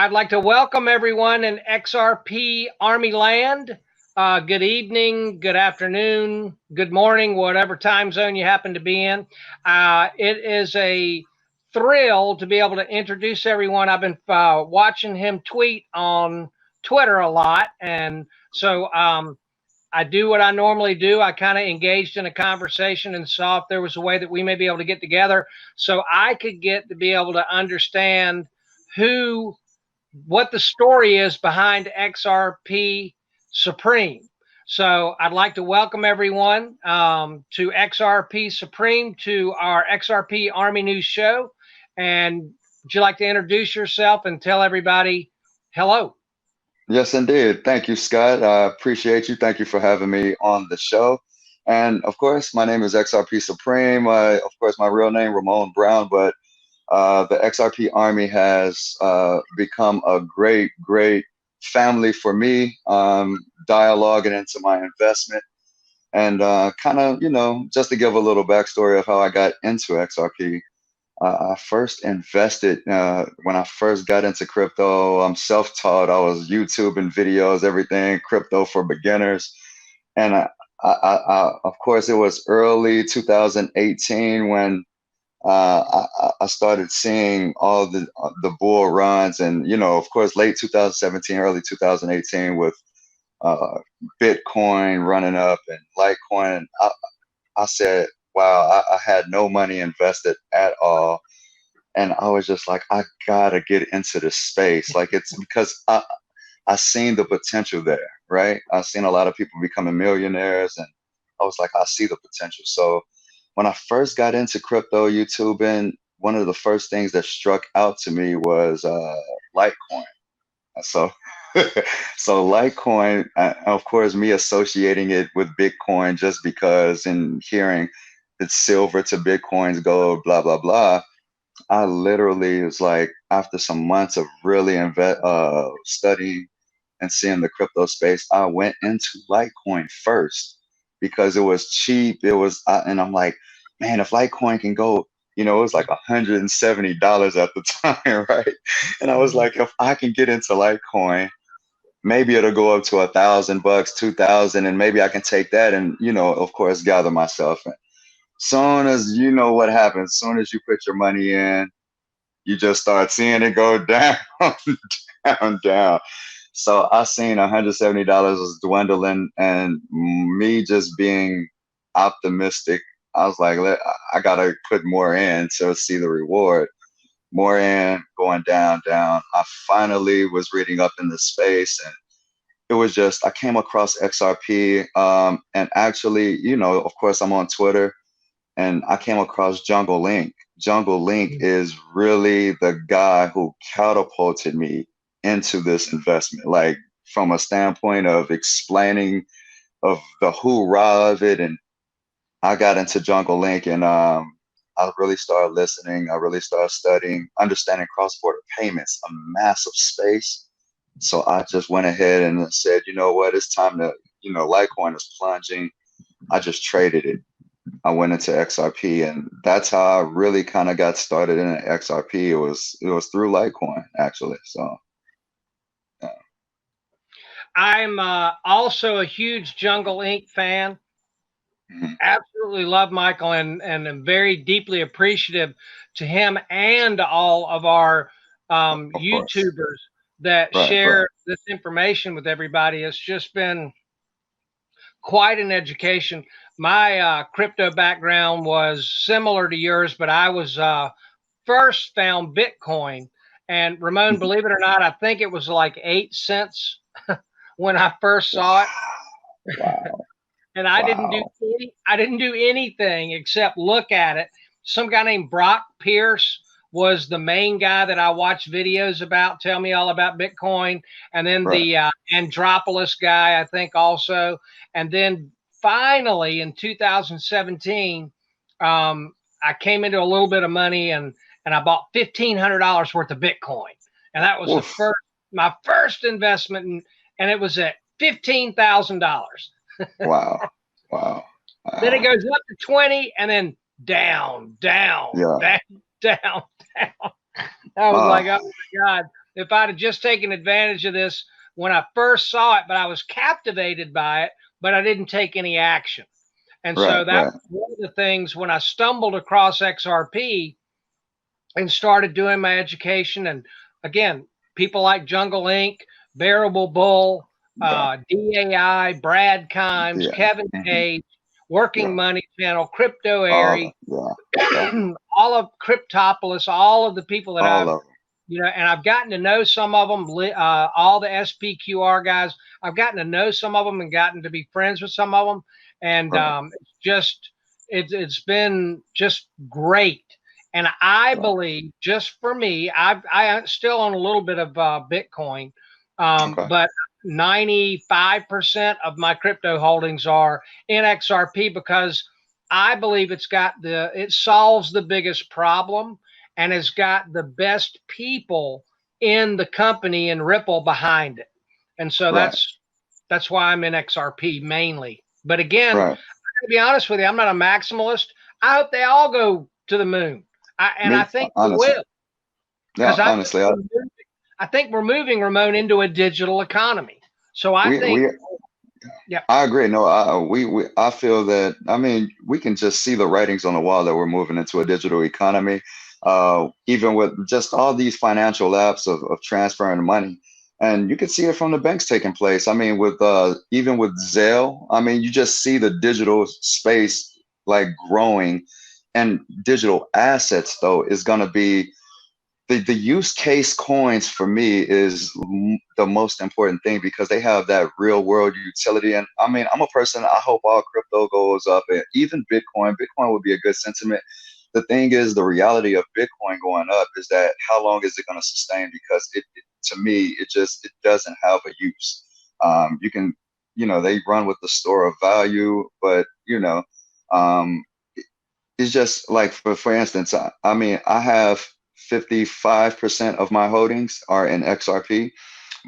I'd like to welcome everyone in XRP Army land. Good evening, good afternoon, good morning, whatever time zone you happen to be in. It is a thrill to be able to introduce everyone. I've been watching him tweet on Twitter a lot, and so I do what I normally do. I kind of engaged in a conversation and saw if there was a way that we may be able to get together so I could get to be able to understand what the story is behind XRP Supreme. So I'd like to welcome everyone to XRP Supreme, to our XRP Army News show. And would you like to introduce yourself and tell everybody hello? Yes, indeed. Thank you, Scott. I appreciate you. Thank you for having me on the show. And of course, my name is XRP Supreme. Of course, my real name, Ramon Brown, but the XRP Army has become a great, great family for me, dialoguing into my investment. And kind of, just to give a little backstory of how I got into XRP. I first invested when I first got into crypto. I'm self-taught. I was YouTubing videos, everything, crypto for beginners. And of course, it was early 2018 when I started seeing all the bull runs, and of course, late 2017, early 2018 with Bitcoin running up and Litecoin. I said, wow, I had no money invested at all. And I was just like, I gotta get into this space. Like, it's because I seen the potential there, right? I seen a lot of people becoming millionaires, and I was like, I see the potential. So when I first got into crypto YouTubing, one of the first things that struck out to me was Litecoin. So, so Litecoin, of course, me associating it with Bitcoin just because, and hearing it's silver to Bitcoin's gold, blah blah blah. I literally was like, after some months of really studying and seeing the crypto space, I went into Litecoin first because it was cheap. And I'm like, man, if Litecoin can go, it was like $170 at the time, right? And I was like, if I can get into Litecoin, maybe it'll go up to $1,000, 2,000, and maybe I can take that and, of course, gather myself. And soon as what happens, soon as you put your money in, you just start seeing it go down, down, down. So I seen $170 was dwindling, and me just being optimistic, I was like, I gotta put more in to see the reward. More in, going down, down. I finally was reading up in the space, and it was just, I came across XRP, and actually, of course, I'm on Twitter, and I came across Jungle Link. Jungle Link is really the guy who catapulted me into this investment, like from a standpoint of explaining of the hoorah of it. And I got into Jungle Link, and I really started listening. I really started studying, understanding cross-border payments, a massive space. So I just went ahead and said, you know what, it's time to, Litecoin is plunging. I just traded it. I went into XRP, and that's how I really kind of got started in XRP. It was through Litecoin, actually. So yeah. I'm also a huge Jungle Inc. fan. Mhm. Absolutely love Michael, and am very deeply appreciative to him and all of our Of course. YouTubers that Right, share right. this information with everybody. It's just been quite an education. My crypto background was similar to yours, but I was first found Bitcoin. And Ramon, believe it or not, I think it was like 8 cents when I first saw it. Wow. And I Wow. didn't do anything except look at it. Some guy named Brock Pierce was the main guy that I watched videos about, tell me all about Bitcoin, and then Right. the Andropoulos guy, I think, also, and then finally in 2017, I came into a little bit of money, and I bought $1,500 worth of Bitcoin, and that was Oof. my first investment, and it was at $15,000. Wow. Wow. Then it Wow. goes up to 20 and then down, down, Yeah. down, down, down. I was Uh, like, oh my God. if I'd have just taken advantage of this when I first saw it, but I was captivated by it, but I didn't take any action. And so Right, that right. was one of the things when I stumbled across XRP and started doing my education. And again, people like Jungle Inc., Bearable Bull, Yeah, DAI, Brad Kimes, yeah. Kevin Hmm. Page, Working Yeah. Money Channel, Crypto All of, Airy, yeah, yeah. all of Cryptopolis, all of the people that All I've, of them. and I've gotten to know some of them, all the SPQR guys. I've gotten to know some of them and gotten to be friends with some of them. And Right, it's been just great. And I right. believe, just for me, I still own a little bit of Bitcoin, Okay. but 95% of my crypto holdings are in XRP because I believe it solves the biggest problem and has got the best people in the company and Ripple behind it. And so Right, that's why I'm in XRP mainly. But again, right. to be honest with you, I'm not a maximalist. I hope they all go to the moon. And I Me, think they honestly. will, Yeah, because honestly, I think we're moving, Ramon, into a digital economy. So I we think, we yeah, I agree. No, I feel that, I mean, we can just see the writings on the wall that we're moving into a digital economy, even with just all these financial apps of transferring money. And you can see it from the banks taking place. I mean, with even with Zelle, I mean, you just see the digital space like growing, and digital assets though is going to be the use case. Coins for me is the most important thing because they have that real world utility. And I mean, I'm a person, I hope all crypto goes up, and even Bitcoin would be a good sentiment. The thing is, the reality of Bitcoin going up is that how long is it going to sustain? Because to me, it doesn't have a use. You can, they run with the store of value, but um, it's just like, for instance, I mean, I have 55% of my holdings are in XRP,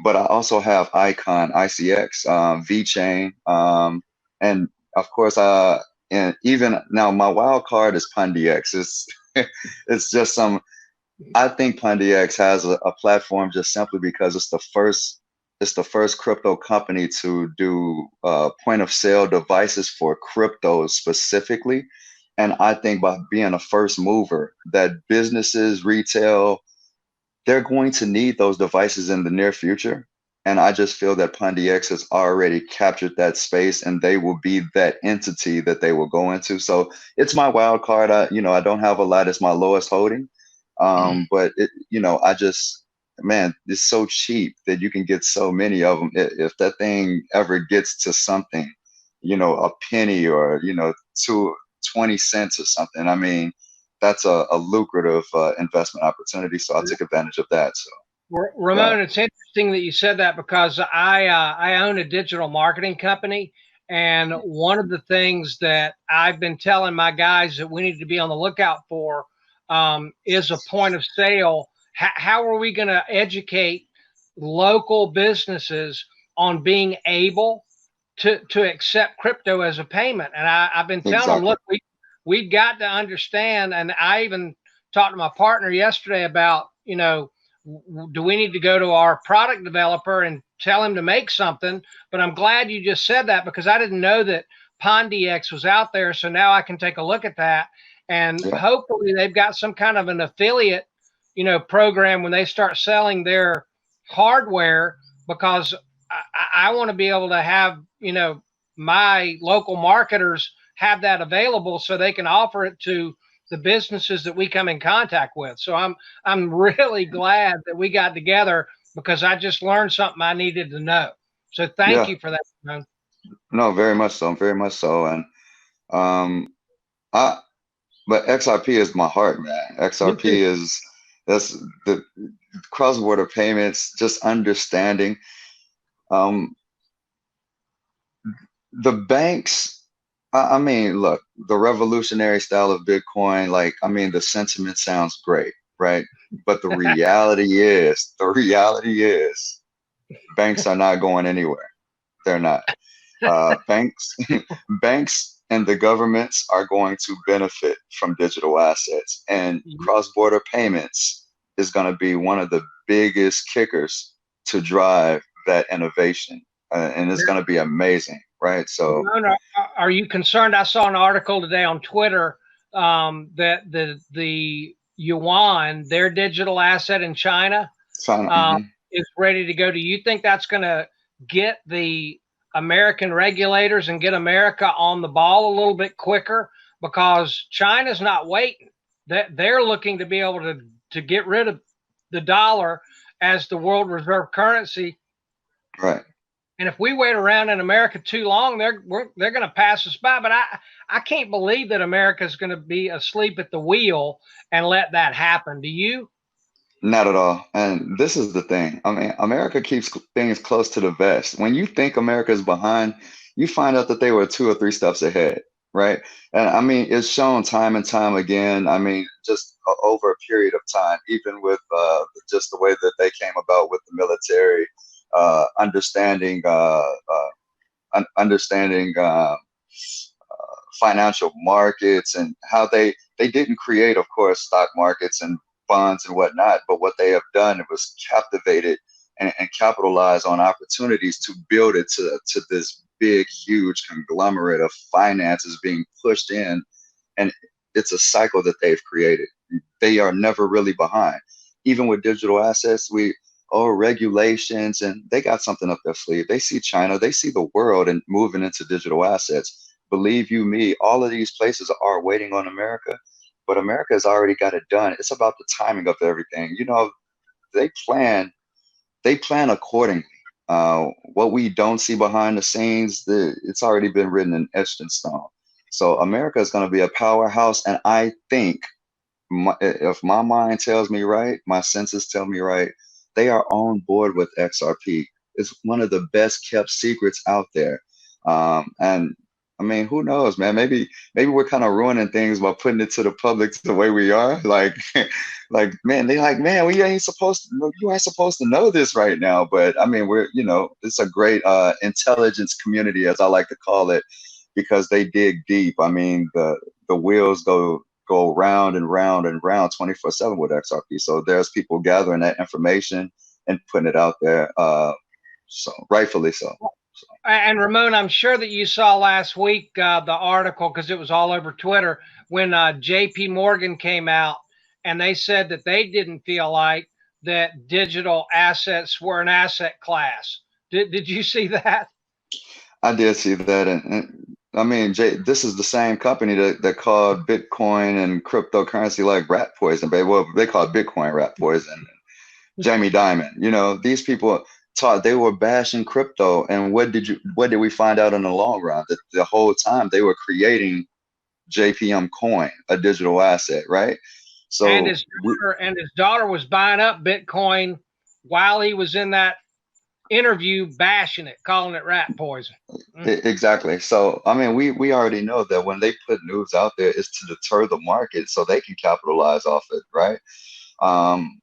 but I also have Icon, ICX, VeChain, and of course, and even now my wild card is PundyX. It's it's just some. I think PundyX has a platform just simply because it's the first crypto company to do point of sale devices for crypto specifically. And I think by being a first mover, that businesses, retail, they're going to need those devices in the near future. And I just feel that PundyX has already captured that space, and they will be that entity that they will go into. So it's my wild card. I don't have a lot. It's my lowest holding. But I just, man, it's so cheap that you can get so many of them. If that thing ever gets to something, a penny or, two, 20 cents or something, I mean, that's a lucrative investment opportunity. So I'll take advantage of that. So yeah, Ramon, it's interesting that you said that because I own a digital marketing company, and one of the things that I've been telling my guys that we need to be on the lookout for is a point of sale. How are we going to educate local businesses on being able to accept crypto as a payment? And I've been telling them, exactly. look, we've got to understand. And I even talked to my partner yesterday about, do we need to go to our product developer and tell him to make something? But I'm glad you just said that because I didn't know that PondyX was out there. So now I can take a look at that. And Yeah, hopefully they've got some kind of an affiliate, program when they start selling their hardware, because I want to be able to have, my local marketers have that available so they can offer it to the businesses that we come in contact with. So I'm really glad that we got together because I just learned something I needed to know. So thank yeah, you for that, man. no, very much so, very much so. And um, I, but XRP is my heart, man. Me too. XRP is that's the cross-border payments, just understanding. Um, the banks, I mean, look, the revolutionary style of Bitcoin, like, I mean, the sentiment sounds great, right? But the reality is, banks are not going anywhere. They're not. Banks, banks and the governments are going to benefit from digital assets, and cross-border payments is going to be one of the biggest kickers to drive that innovation, and it's going to be amazing, right? So, are you concerned? I saw an article today on Twitter that the yuan, their digital asset in China, is ready to go. Do you think that's going to get the American regulators and get America on the ball a little bit quicker? Because China's not waiting. They're looking to be able to get rid of the dollar as the world reserve currency. Right. And if we wait around in America too long, they're going to pass us by. But I can't believe that America is going to be asleep at the wheel and let that happen. Do you? Not at all. And this is the thing. I mean, America keeps things close to the vest. When you think America is behind, you find out that they were 2 or 3 steps ahead, right? And I mean, it's shown time and time again. I mean, just over a period of time, even with just the way that they came about with the military, understanding financial markets, and how they didn't create, of course, stock markets and bonds and whatnot, but what they have done was captivated and capitalize on opportunities to build it to this big, huge conglomerate of finances being pushed in. And it's a cycle that they've created. They are never really behind. Even with digital assets, regulations, and they got something up their sleeve. They see China, they see the world and moving into digital assets. Believe you me, all of these places are waiting on America, but America has already got it done. It's about the timing of everything. You know, they plan accordingly. What we don't see behind the scenes, it's already been written and etched in stone. So America is going to be a powerhouse, and I think, if my mind tells me right, my senses tell me right, they are on board with XRP. It's one of the best kept secrets out there. And I mean, who knows, man? Maybe we're kind of ruining things by putting it to the public the way we are. Like, man, man, you ain't supposed to know this right now. But I mean, it's a great intelligence community, as I like to call it, because they dig deep. I mean, the wheels go round and round and round 24/7 with XRP. So there's people gathering that information and putting it out there. So rightfully so. And Ramon, I'm sure that you saw last week the article, because it was all over Twitter, when JP Morgan came out and they said that they didn't feel like that digital assets were an asset class. Did you see that? I did see that. And I mean, this is the same company that called Bitcoin and cryptocurrency like rat poison, baby. Well, they called Bitcoin rat poison. Jamie Dimon, these people they were bashing crypto, and what did we find out in the long run? That the whole time they were creating JPM coin, a digital asset, right? So and his daughter was buying up Bitcoin while he was in that interview, bashing it, calling it rat poison. Exactly. So I mean, we already know that when they put news out there, it's to deter the market so they can capitalize off it, right?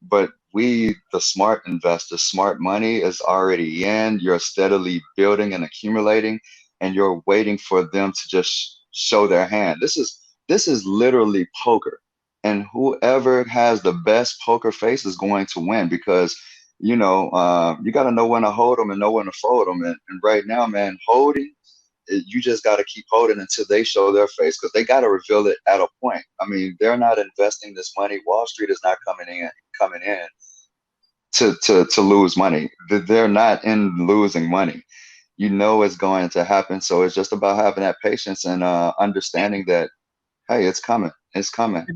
But the smart investors, smart money is already in. You're steadily building and accumulating, and you're waiting for them to just show their hand. This is literally poker, and whoever has the best poker face is going to win, because you got to know when to hold them and know when to fold them. And right now, man, holding, you just got to keep holding until they show their face, because they got to reveal it at a point. I mean, they're not investing this money. Wall Street is not coming in to lose money. They're not in losing money. It's going to happen. So it's just about having that patience and understanding that, hey, it's coming. It's coming.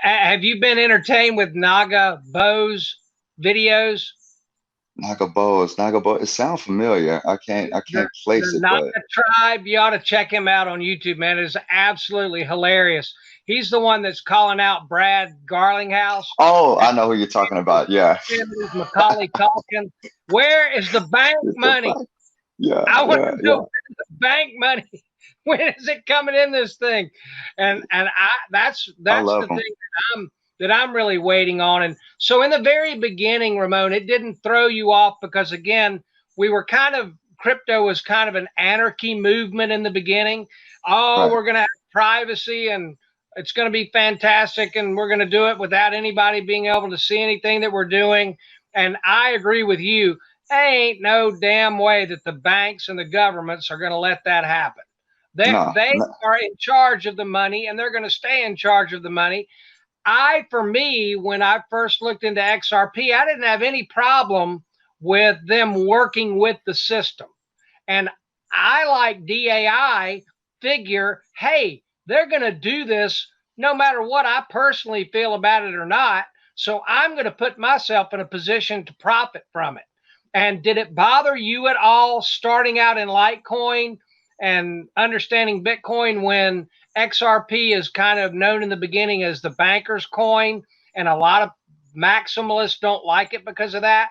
Have you been entertained with Naga Bo's videos? Naga Bo, it sounds familiar. I can't place it. Naga Tribe, you ought to check him out on YouTube, man. It's absolutely hilarious. He's the one that's calling out Brad Garlinghouse. Oh, I know who you're talking about. Yeah. Macaulay Culkin. Where is the bank money? Yeah. I want to know where's the bank money. When is it coming in this thing? And that's the thing that I'm really waiting on. And so in the very beginning, Ramon, it didn't throw you off, because again, crypto was kind of an anarchy movement in the beginning. Right. We're going to have privacy and it's going to be fantastic, and we're going to do it without anybody being able to see anything that we're doing. And I agree with you. Ain't no damn way that the banks and the governments are going to let that happen. No, They no. are in charge of the money, and they're going to stay in charge of the money. For me, when I first looked into XRP, I didn't have any problem with them working with the system. And I, like DAI, figure, hey, they're going to do this no matter what I personally feel about it or not. So I'm going to put myself in a position to profit from it. And did it bother you at all starting out in Litecoin and understanding Bitcoin when XRP is kind of known in the beginning as the banker's coin, and a lot of maximalists don't like it because of that?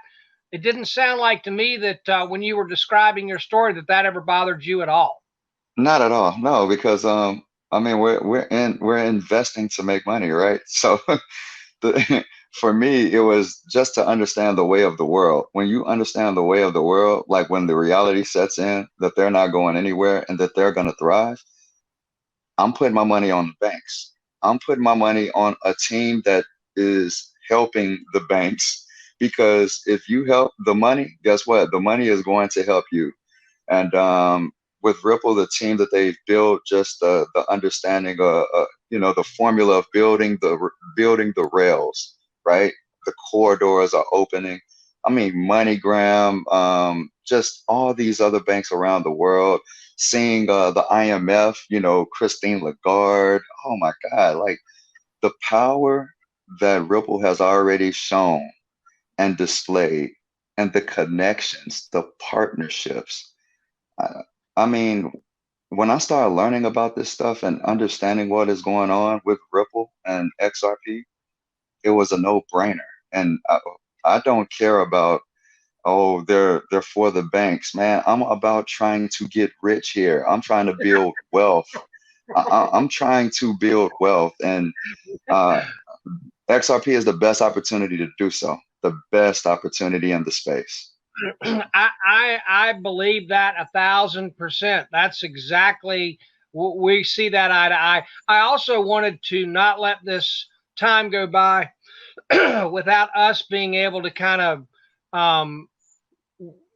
It didn't sound like to me that when you were describing your story that ever bothered you at all. Not at all. No, because I mean we're investing to make money, right? So the, for me, it was just to understand the way of the world. When you understand the way of the world, like when the reality sets in that they're not going anywhere and that they're going to thrive, I'm putting my money on the banks. I'm putting my money on a team that is helping the banks, because if you help the money, guess what? The money is going to help you. And with Ripple, the team that they've built, just the understanding, the formula of building the rails, right? The corridors are opening. I mean, MoneyGram, just all these other banks around the world, seeing the IMF, Christine Lagarde. Oh my God, like the power that Ripple has already shown and displayed, and the connections, the partnerships. I, I mean, when I started learning about this stuff and understanding what is going on with Ripple and XRP, it was a no-brainer. And I don't care about, oh, they're for the banks, man. I'm about trying to get rich here. I'm trying to build wealth. I'm trying to build wealth, and uh, XRP is the best opportunity to do so. The best opportunity in the space. I believe that 1,000%. That's exactly what we see, that eye to eye. I also wanted to not let this time go by without us being able to kind of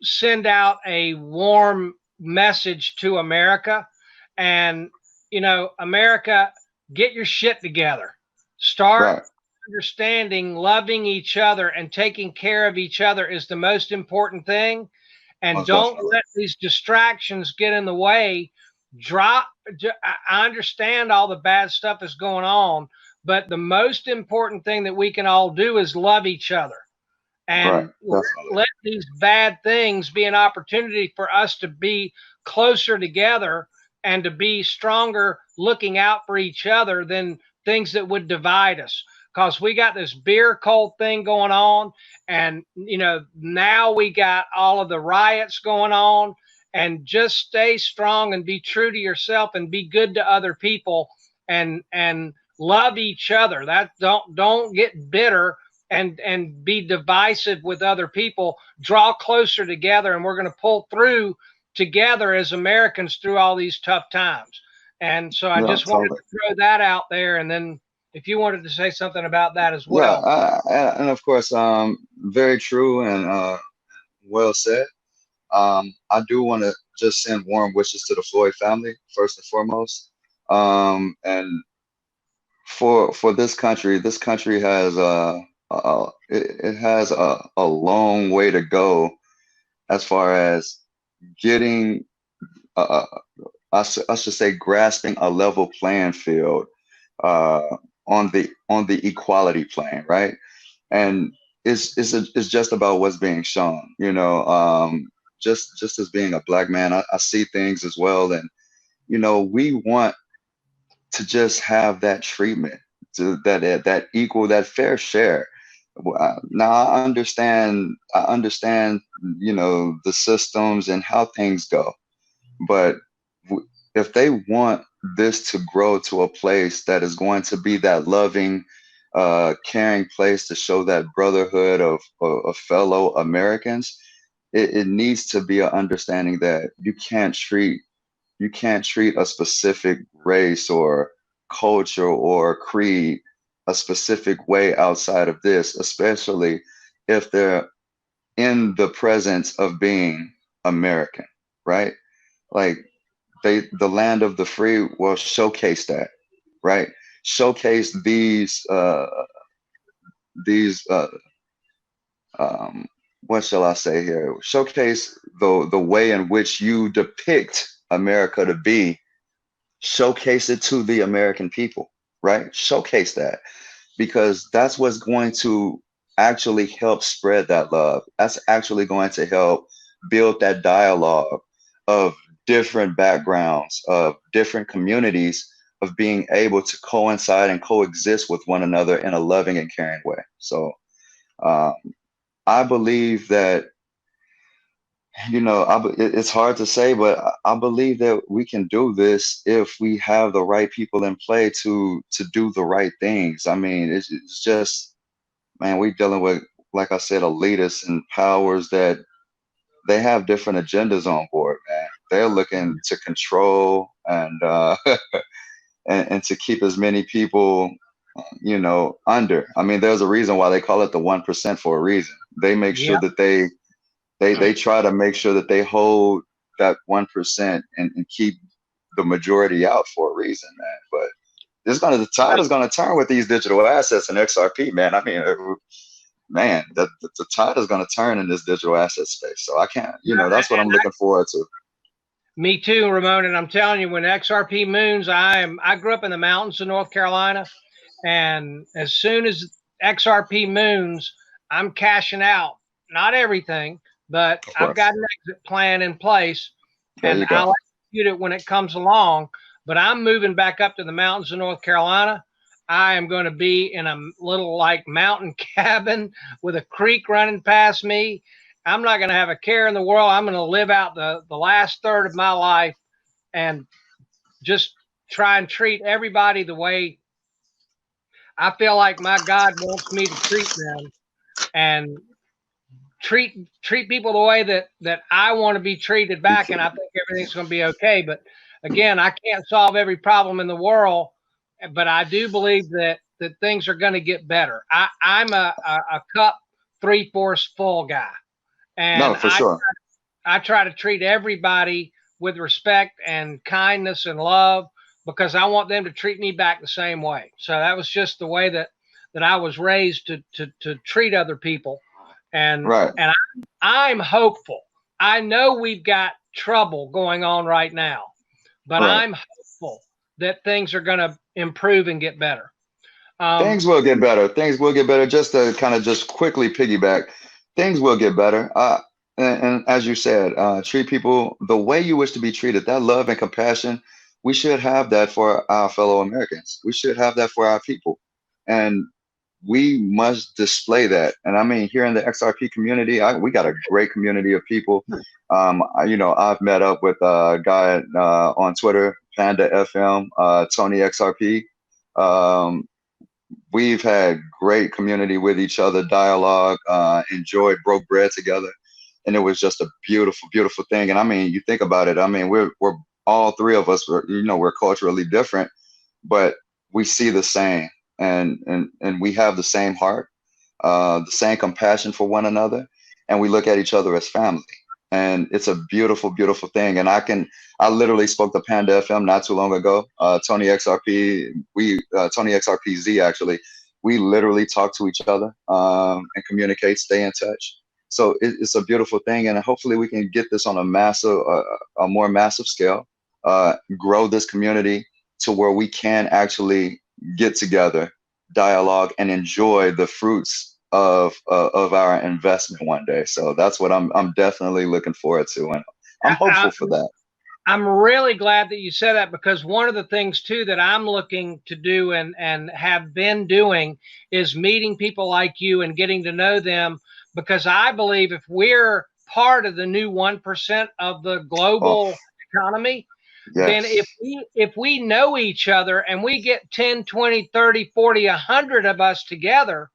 send out a warm message to America. And, America, get your shit together. Start Right. understanding, loving each other, and taking care of each other is the most important thing. And Most don't definitely. let these distractions get in the way. I understand all the bad stuff is going on, but the most important thing that we can all do is love each other, Right. and Definitely. let these bad things be an opportunity for us to be closer together and to be stronger, looking out for each other, than things that would divide us. Because we got this beer cult thing going on, and now we got all of the riots going on. And just stay strong and be true to yourself and be good to other people, and love each other. That don't get bitter and be divisive with other people. Draw closer together, and we're going to pull through together as Americans through all these tough times. And so I Yeah, just wanted totally. to throw that out there, and then if you wanted to say something about that as Yeah, well. and of course, very true and well said. I do want to just send warm wishes to the Floyd family first and foremost. And for this country has it has a long way to go as far as getting uh, I should say grasping a level playing field uh, on the equality plane, right? And it's just about what's being shown, just as being a black man, I see things as well, and we want to just have that treatment, to that equal, that fair share. Now I understand, the systems and how things go, but if they want this to grow to a place that is going to be that loving, caring place to show that brotherhood of fellow Americans, it needs to be an understanding that you can't treat a specific race or culture or creed a specific way outside of this, especially if they're in the presence of being American, right? Like the land of the free will showcase that, right? Showcase these what shall I say here? Showcase the way in which you depict America to be. Showcase it to the American people, right? Showcase that, because that's what's going to actually help spread that love. That's actually going to help build that dialogue of different backgrounds, of different communities, of being able to coincide and coexist with one another in a loving and caring way. So um, I believe that, it's hard to say, but I believe that we can do this if we have the right people in play to do the right things. I mean, it's just, man, we dealing with, like I said, elitists and powers that they have different agendas on board, man. They're looking to control and and to keep as many people, under. I mean, there's a reason why they call it the 1% for a reason. They make sure Yeah. that they try to make sure that they hold that 1% and keep the majority out for a reason, man. But the tide is gonna turn with these digital assets and XRP, man. I mean, man, the tide is gonna turn in this digital asset space. So I can't, that's what I'm looking forward to. Me too, Ramon. And I'm telling you, when XRP moons, I grew up in the mountains of North Carolina, and as soon as XRP moons, I'm cashing out. Not everything, but Of I've course. got an exit plan in place, There and you go. I'll execute it when it comes along. But I'm moving back up to the mountains of North Carolina. I am going to be in a little like mountain cabin with a creek running past me. I'm not going to have a care in the world. I'm going to live out the last third of my life and just try and treat everybody the way I feel like my God wants me to treat them, and treat people the way that I want to be treated back, and I think everything's going to be okay. But again, I can't solve every problem in the world, but I do believe that things are going to get better. I'm a cup 3/4 full guy, No, and for sure. I try to treat everybody with respect and kindness and love because I want them to treat me back the same way. So that was just the way that I was raised to treat other people. And Right. and I'm hopeful. I know we've got trouble going on right now, but Right. I'm hopeful that things are going to improve and get better. Things will get better. Things will get better. Just to kind of just quickly piggyback, things will get better. And as you said, treat people the way you wish to be treated. That love and compassion, we should have that for our fellow Americans. We should have that for our people, and we must display that. And I mean, here in the XRP community, we got a great community of people. I've met up with a guy on Twitter, Panda FM, Tony XRP. Um, we've had great community with each other, dialogue, enjoyed, broke bread together, and it was just a beautiful, beautiful thing. And I mean, you think about it. I mean, we're all three of us. We're culturally different, but we see the same, and we have the same heart, the same compassion for one another, and we look at each other as family. And it's a beautiful, beautiful thing. And I literally spoke to Panda FM not too long ago. Tony XRP, Tony XRPZ actually, we literally talk to each other and communicate, stay in touch. So it's a beautiful thing, and hopefully we can get this on a more massive scale, grow this community to where we can actually get together, dialogue, and enjoy the fruits of our investment one day. So that's what I'm definitely looking forward to, and I'm hopeful for that. I'm really glad that you said that, because one of the things too that I'm looking to do and have been doing is meeting people like you and getting to know them, because I believe if we're part of the new 1% of the global economy, then Yes. if we know each other and we get 10, 20, 30, 40, 100 of us together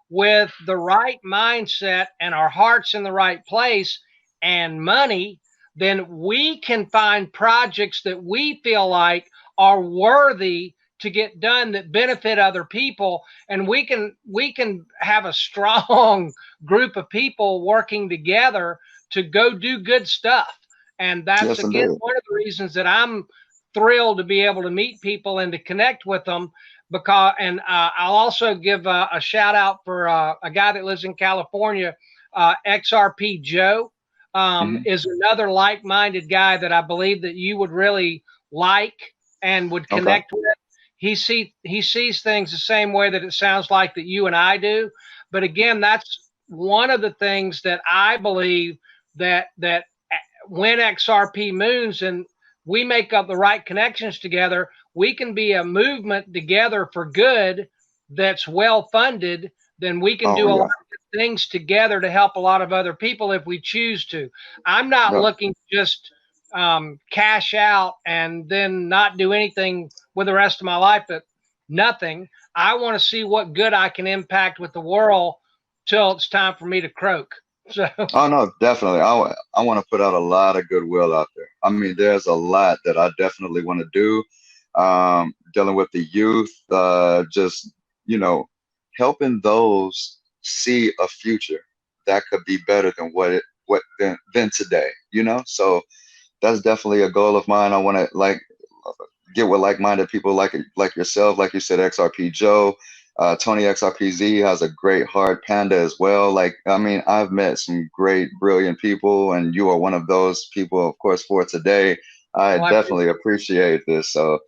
with the right mindset and our hearts in the right place and money, then we can find projects that we feel like are worthy to get done that benefit other people, and we can have a strong group of people working together to go do good stuff. And that's Yes, again indeed. one of the reasons that I'm thrilled to be able to meet people and to connect with them. Because, and I'll also give a shout out for a guy that lives in California, XRP Joe. Hmm. Is another like-minded guy that I believe that you would really like and would Okay. connect with. He sees things the same way that it sounds like that you and I do. But again, that's one of the things that I believe that when XRP moves and we make up the right connections together, we can be a movement together for good that's well funded. Then we can Oh do a lot yeah. of things together to help a lot of other people if we choose to. I'm not Yep. looking to just cash out and then not do anything with the rest of my life, but nothing. I want to see what good I can impact with the world till it's time for me to croak. So, Oh no, definitely. I want to put out a lot of goodwill out there. I mean, there's a lot that I definitely want to do. Dealing with the youth, just you know, helping those see a future that could be better than what than today. So that's definitely a goal of mine. I want to get with like-minded people like yourself, like you said, XRP Joe, Tony XRPZ has a great heart, Panda as well. Like, I mean, I've met some great, brilliant people, and you are one of those people, of course, for today. I well, I definitely appreciate appreciate this. So,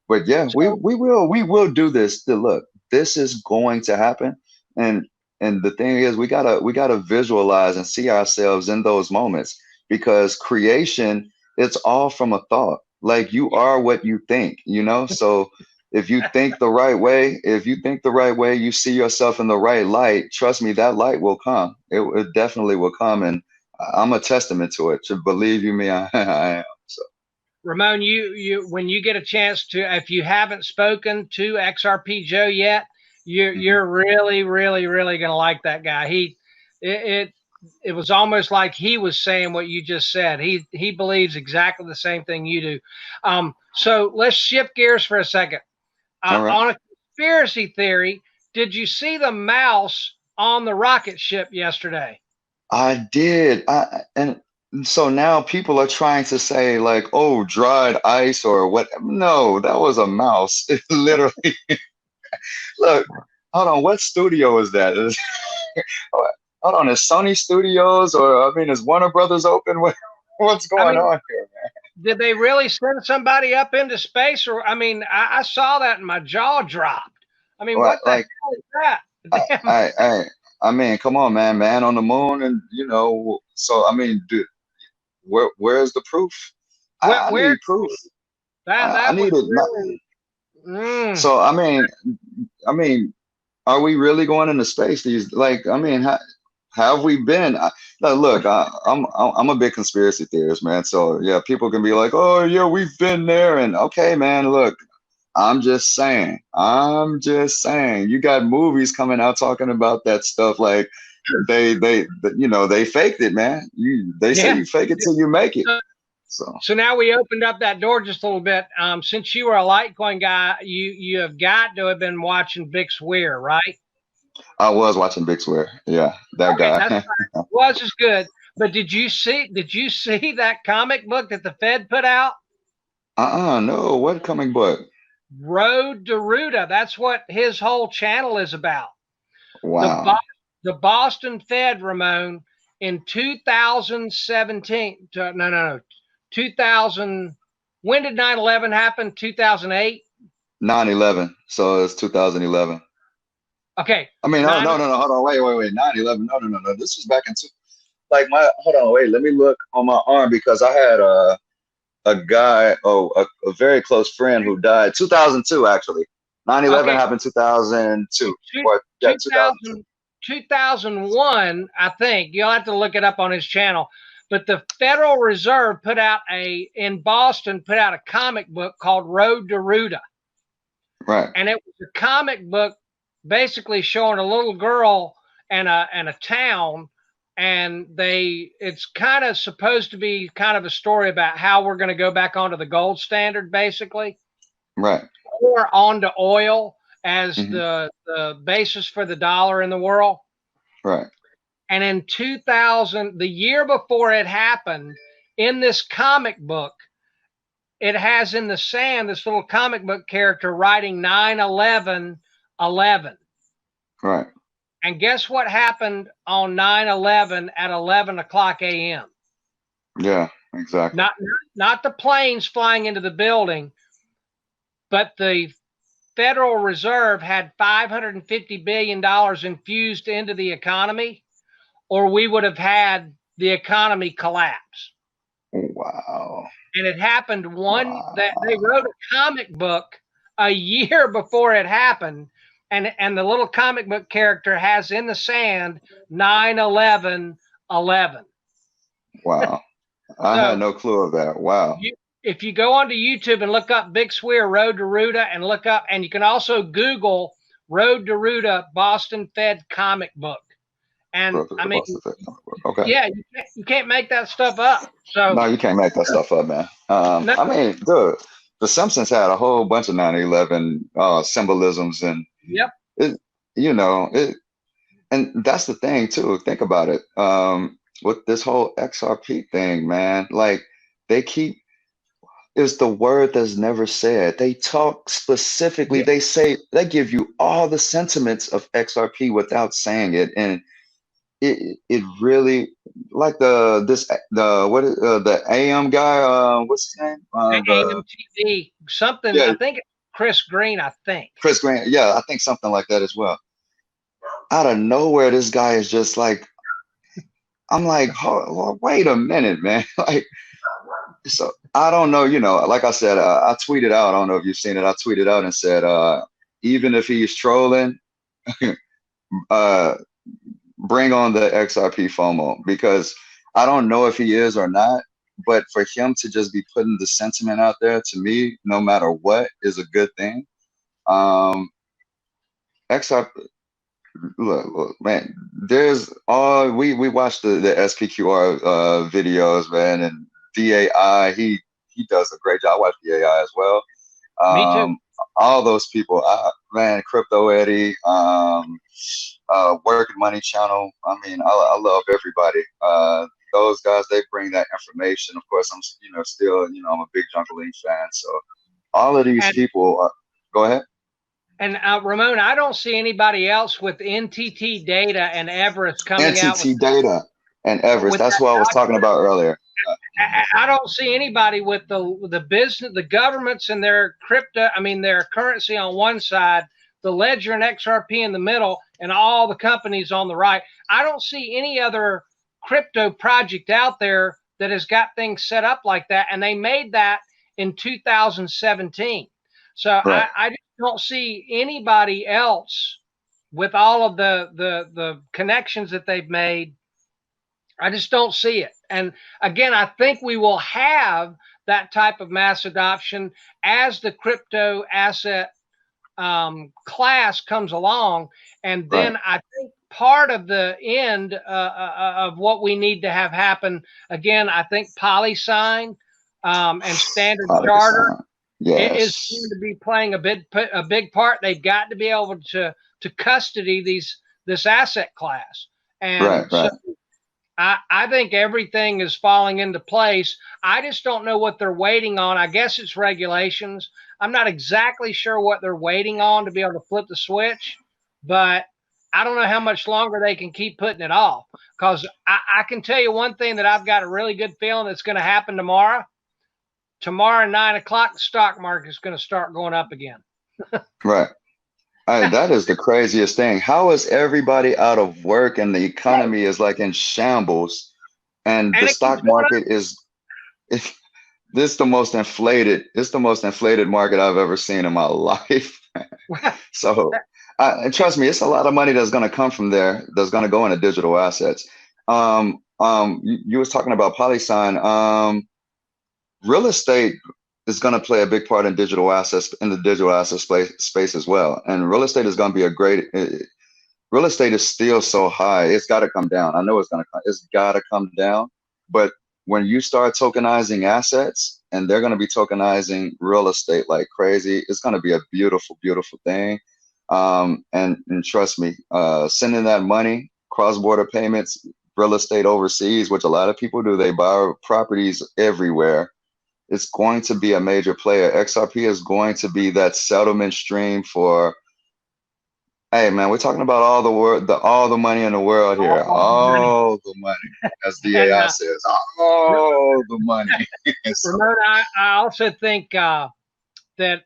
but yeah, it. we will do this. Look, this is going to happen, and the thing is, we gotta visualize and see ourselves in those moments because creation, it's all from a thought. Like you Yeah. are what you think. So if you think the right way, you see yourself in the right light, trust me, that light will come. It definitely will come. And I'm a testament to it. To believe you me, I am. So Ramon, you when you get a chance to, if you haven't spoken to XRP Joe yet, mhm. you're really, really, really gonna like that guy. It, it it was almost like he was saying what you just said. He believes exactly the same thing you do. So let's shift gears for a second. All right. On a conspiracy theory, did you see the mouse on the rocket ship yesterday? I did. And so now people are trying to say like, oh, dried ice or what? No, that was a mouse. It literally. Look, hold on. What studio is that? Hold on. Is Sony Studios or I mean, is Warner Brothers open? What's I going mean, on here, man? did they really send somebody up into space? Or I mean, I saw that and my jaw dropped. I mean, What what the like hell is that? I Damn. I I I mean, come on, man, man on the moon, and so I mean, dude, where's the proof? I Where need proof. I that was need it. really. Mm, So I mean, are we really going into space? These like, I mean, have we been? Now, look, I'm a big conspiracy theorist, man. So yeah, people can be like, oh yeah, we've been there, and okay, man, look, I'm just saying, you got movies coming out talking about that stuff, like they faked it, man. They say yeah. you fake it till you make it. So, So so now we opened up that door just a little bit. Since you were a Litecoin guy, you have got to have been watching Big Swear, right? I was watching Big Swear, yeah, that Okay, that's guy. fine. Was as good. But did you see that comic book that the Fed put out? No, what comic book? Road to Ruta. That's what his whole channel is about. The Bo- Wow. the Boston Fed, Ramon, in 2017. No, no, no. 2000. When did 9/11 happen? 2008. 9/11. So it's 2011. Okay, I mean, oh, 9. no, no, no. Hold on. Wait. 9/11. No, no, no, no. This was back in like my. Hold on. Wait. Let me look on my arm because I had a guy, a very close friend who died 2002 actually. 9/11 Okay, happened 2002 two, or yeah, 2002. 2000, 2001, I think. You'll have to look it up on his channel. But the Federal Reserve in Boston put out a comic book called Road to Ruta. Right. And it was a comic book basically showing a little girl and a town, and it's kind of supposed to be kind of a story about how we're going to go back onto the gold standard basically. Right. more onto oil as Mm-hmm. the basis for the dollar in the world. Right. And in 2000, the year before it happened, in this comic book, it has in the sand this little comic book character writing 9/11/11. Right. And guess what happened on 9/11 at 11 o'clock a.m.? Yeah, exactly. Not the planes flying into the building, but the Federal Reserve had $550 billion infused into the economy, or we would have had the economy collapse. Wow. And it happened that they wrote a comic book a year before it happened. And the little comic book character has in the sand 9/11/11. Wow. I had no clue of that. Wow. If you go onto YouTube and look up Big Swear Road to Ruta and look up, and you can also Google Road to Ruta Boston Fed comic book. And I mean, okay. Yeah, you can't make that stuff up. So no, you can't make that stuff up, man. No. I mean, dude, the Simpsons had a whole bunch of 9/11 symbolisms, and yep, it, and that's the thing too. Think about it. With this whole XRP thing, man, like they keep. Is the word that's never said. They talk specifically. Yeah. They say they give you all the sentiments of XRP without saying it, and it really like the AM guy. What's his name? AMTV something. Yeah, I think it's Chris Green. I think Chris Grant. Yeah, I think something like that as well. Out of nowhere, this guy is just like, I'm like, oh, wait a minute, man. Like, so I don't know. Like I said, I tweeted out. I don't know if you've seen it. I tweeted out and said, even if he's trolling, bring on the XRP FOMO, because I don't know if he is or not, but for him to just be putting the sentiment out there, to me, no matter what, is a good thing. XRP, look, man, there's we watched the SPQR videos, man, and DAI, he does a great job. I watch DAI as well. Me too. All those people, man, Crypto Eddie, Working Money Channel. I mean, I love everybody. Those guys, they bring that information. Of course, I'm still I'm a big Jungle League fan. So all of these people, go ahead. And Ramon, I don't see anybody else with NTT data and Everest coming out with NTT data and Everest. That's what I was talking about earlier. I don't see anybody with the business, the governments and their crypto. I mean, their currency on one side, the ledger and XRP in the middle, and all the companies on the right. I don't see any other crypto project out there that has got things set up like that. And they made that in 2017. So right. I just don't see anybody else with all of the connections that they've made. I just don't see it. And again, I think we will have that type of mass adoption as the crypto asset class comes along. And then I think part of the end of what we need to have happen, again, I think PolySign and Standard Charter is going to be playing a big part. They've got to be able to custody this asset class. And so I think everything is falling into place. I just don't know what they're waiting on. I guess it's regulations. I'm not exactly sure what they're waiting on to be able to flip the switch, but I don't know how much longer they can keep putting it off. Because I can tell you one thing that I've got a really good feeling that's going to happen tomorrow. Tomorrow at 9 o'clock, the stock market is going to start going up again. Right. That is the craziest thing. How is everybody out of work and the economy is like in shambles, and the stock market is this the most inflated? It's the most inflated market I've ever seen in my life. So, and trust me, it's a lot of money that's going to come from there. That's going to go into digital assets. You was talking about PolySign. Real estate is going to play a big part in digital assets, in the digital asset space as well. And real estate is going to be real estate is still so high. It's got to come down. I know it's got to come down. But when you start tokenizing assets, and they're going to be tokenizing real estate like crazy. It's going to be a beautiful, beautiful thing. And trust me, sending that money, cross-border payments, real estate overseas, which a lot of people do, they buy properties everywhere. It's going to be a major player. XRP is going to be that settlement stream for, hey man, we're talking about all the money in the world here. All the money, as And DAI says, all the money. So, Ramon, I also think that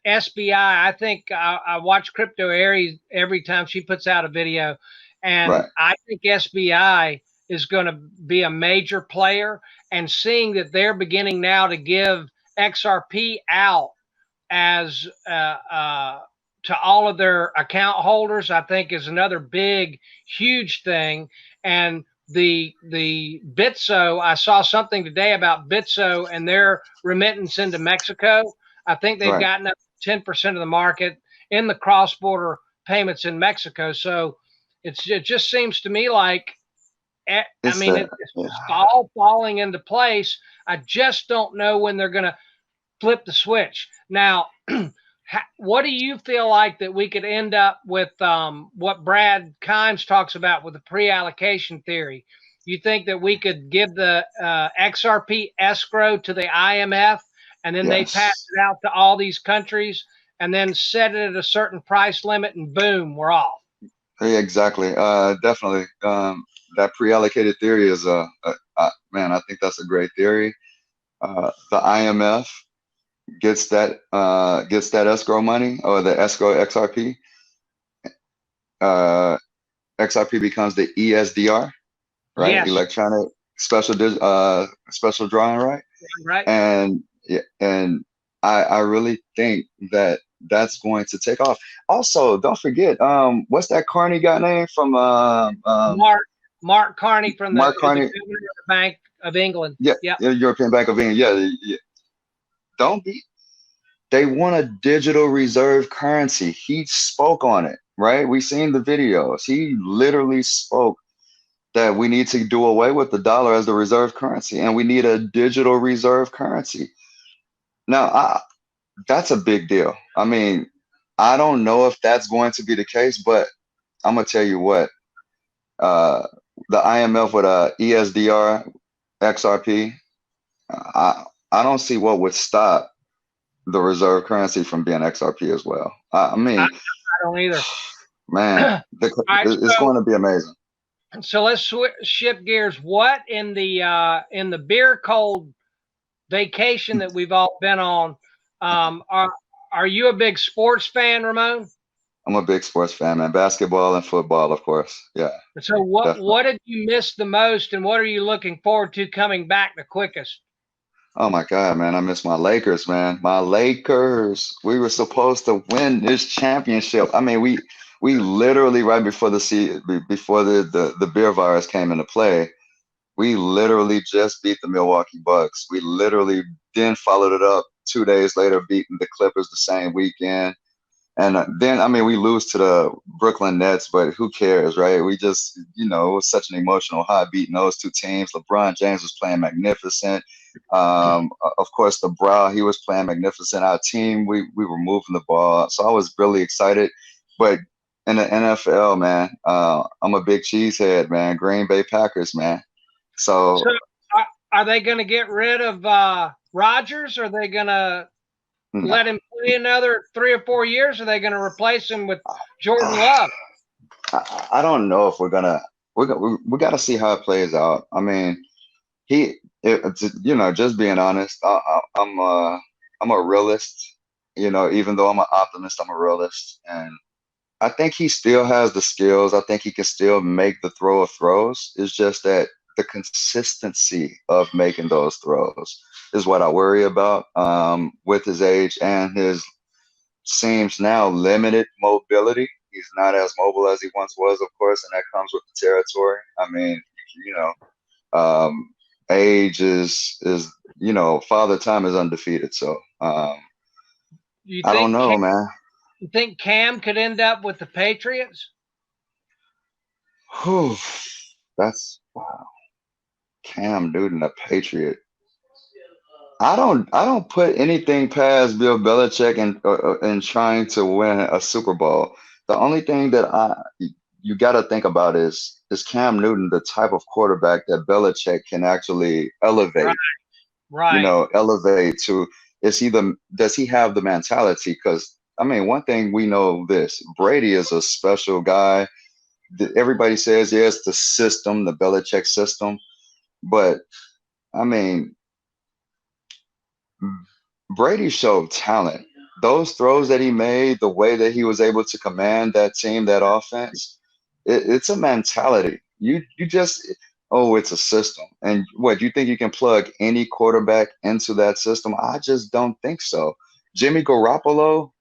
SBI, I think I watch Crypto Aries every time she puts out a video, and right, I think SBI is going to be a major player. And seeing that they're beginning now to give XRP out as to all of their account holders, I think is another big, huge thing. And the Bitso, I saw something today about Bitso and their remittance into Mexico. I think they've right. gotten up to 10% of the market in the cross-border payments in Mexico. So it just seems to me like, I It's mean, a it's all falling into place. I just don't know when they're going to flip the switch. Now, what do you feel like that we could end up with what Brad Kimes talks about with the pre-allocation theory? You think that we could give the XRP escrow to the IMF and then they pass yes, it out to all these countries and then set it at a certain price limit and boom, we're off? yeah, exactly. Definitely. That pre-allocated theory is man, I think that's a great theory. The IMF gets that escrow money or the escrow XRP. Uh, XRP becomes the ESDR, right? Yes, Electronic special drawing, right? right. And yeah, and I really think that that's going to take off. Also, don't forget, what's that Carney guy name from Mark Carney from the Mark is the Carney? governor of the Bank of England. Yeah, Yep. yeah, European Bank of England. Yeah, yeah. Don't be. They want a digital reserve currency. He spoke on it, right? We seen the videos. He literally spoke that we need to do away with the dollar as the reserve currency, and we need a digital reserve currency. Now, that's a big deal. I mean, I don't know if that's going to be the case, but I'm gonna tell you what. Uh, the IMF with ESDR, XRP. I don't see what would stop the reserve currency from being XRP as well. I I mean, don't either. man, All right, it's going to be amazing. so let's shift gears. What in the beer cold vacation that we've all been on? Are you a big sports fan, Ramon? I'm a big sports fan, man. Basketball and football, of course. Yeah, So definitely. what did you miss the most, and what are you looking forward to coming back the quickest? Oh my God, man, I miss my Lakers, man. My Lakers. We were supposed to win this championship. I mean, we literally right before before the beer virus came into play, we literally just beat the Milwaukee Bucks. We literally then followed it up 2 days later, beating the Clippers the same weekend. And then, I mean, we lose to the Brooklyn Nets, but who cares, right? We just, it was such an emotional high beating those two teams. LeBron James was playing magnificent. Of course, the Brow, he was playing magnificent. Our team, we were moving the ball. So I was really excited. But in the NFL, man, I'm a big cheesehead, man. Green Bay Packers, man. So So are they going to get rid of Rodgers? Are they going to no, let him play another 3 or 4 years? Are they going to replace him with Jordan Love? I don't know if we got to see how it plays out. I mean, just being honest, I'm a realist. Even though I'm an optimist, I'm a realist, and I think he still has the skills. I think he can still make the throw of throws. It's just that the consistency of making those throws is what I worry about with his age and his seems now limited mobility. He's not as mobile as he once was, of course, and that comes with the territory. I mean, you um, age is father time is undefeated. So You I don't think know, man. you think Cam could end up with the Patriots? Whew, that's wow. Cam Newton, a Patriot. I don't put anything past Bill Belichick and trying to win a Super Bowl. The only thing that you got to think about is Cam Newton the type of quarterback that Belichick can actually Right, elevate, right. elevate to, does he have the mentality? Because I mean, one thing we know, this Brady is a special guy. Everybody says, yes, the system, the Belichick system, but I mean, Brady showed talent. Those throws that he made, the way that he was able to command that team, that offense, it's a mentality. You just, oh, it's a system. And what, you think you can plug any quarterback into that system? I just don't think so. Jimmy Garoppolo,